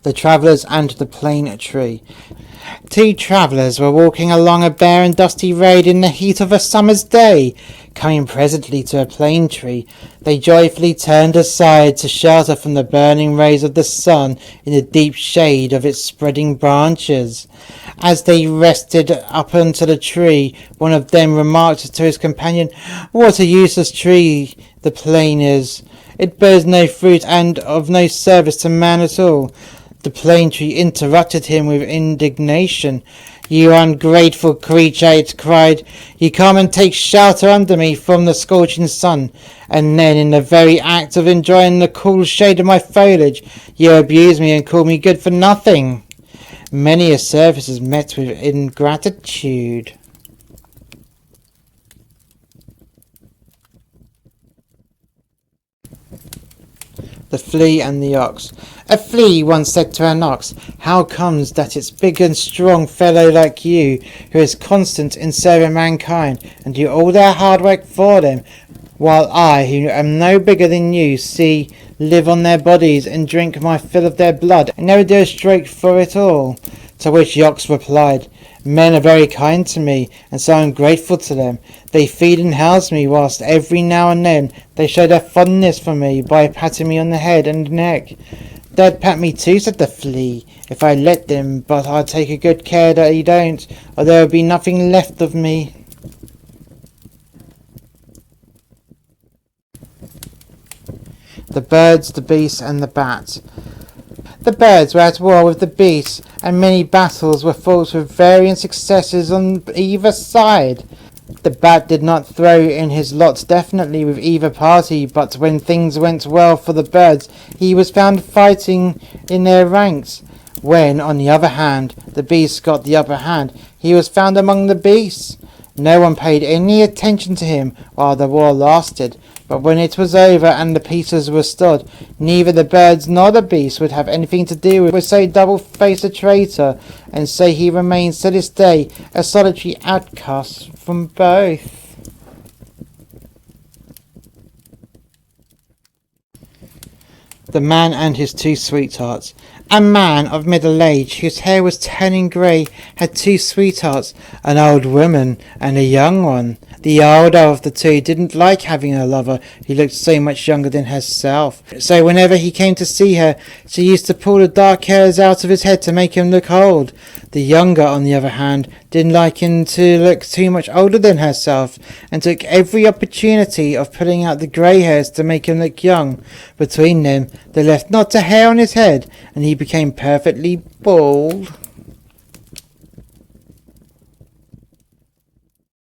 The Travellers and the Plane Tree. Two travellers were walking along a bare and dusty road in the heat of a summer's day. Coming presently to a plane tree, they joyfully turned aside to shelter from the burning rays of the sun in the deep shade of its spreading branches. As they rested up onto the tree, one of them remarked to his companion, "What a useless tree the plane is! It bears no fruit and of no service to man at all." The plane tree interrupted him with indignation. "You ungrateful creature," it cried, "you come and take shelter under me from the scorching sun, and then in the very act of enjoying the cool shade of my foliage, you abuse me and call me good for nothing." Many a service is met with ingratitude. The Flea and the Ox. A flea once said to an ox, "How comes that it's big and strong fellow like you, who is constant in serving mankind, and do all their hard work for them, while I, who am no bigger than you, live on their bodies and drink my fill of their blood, and never do a stroke for it all?" To which the ox replied, "Men are very kind to me, and so I am grateful to them. They feed and house me, whilst every now and then they show their fondness for me by patting me on the head and neck." "They'd pat me too," said the flea, "if I let them, but I'll take a good care that you don't, or there will be nothing left of me." The Birds, the Beast, and the Bat. The birds were at war with the beasts, and many battles were fought with varying successes on either side. The bat did not throw in his lot definitely with either party, but when things went well for the birds, he was found fighting in their ranks. When, on the other hand, the beasts got the upper hand, he was found among the beasts. No one paid any attention to him while the war lasted, but when it was over and the pieces were stood, neither the birds nor the beasts would have anything to do with so double-faced a traitor, and so he remains to this day a solitary outcast from both. The Man and His Two Sweethearts. A man of middle age, whose hair was turning grey, had two sweethearts, an old woman and a young one. The older of the two didn't like having a lover who looked so much younger than herself, so whenever he came to see her, she used to pull the dark hairs out of his head to make him look old. The younger, on the other hand, didn't like him to look too much older than herself, and took every opportunity of pulling out the grey hairs to make him look young. Between them, they left not a hair on his head, and he became perfectly bald.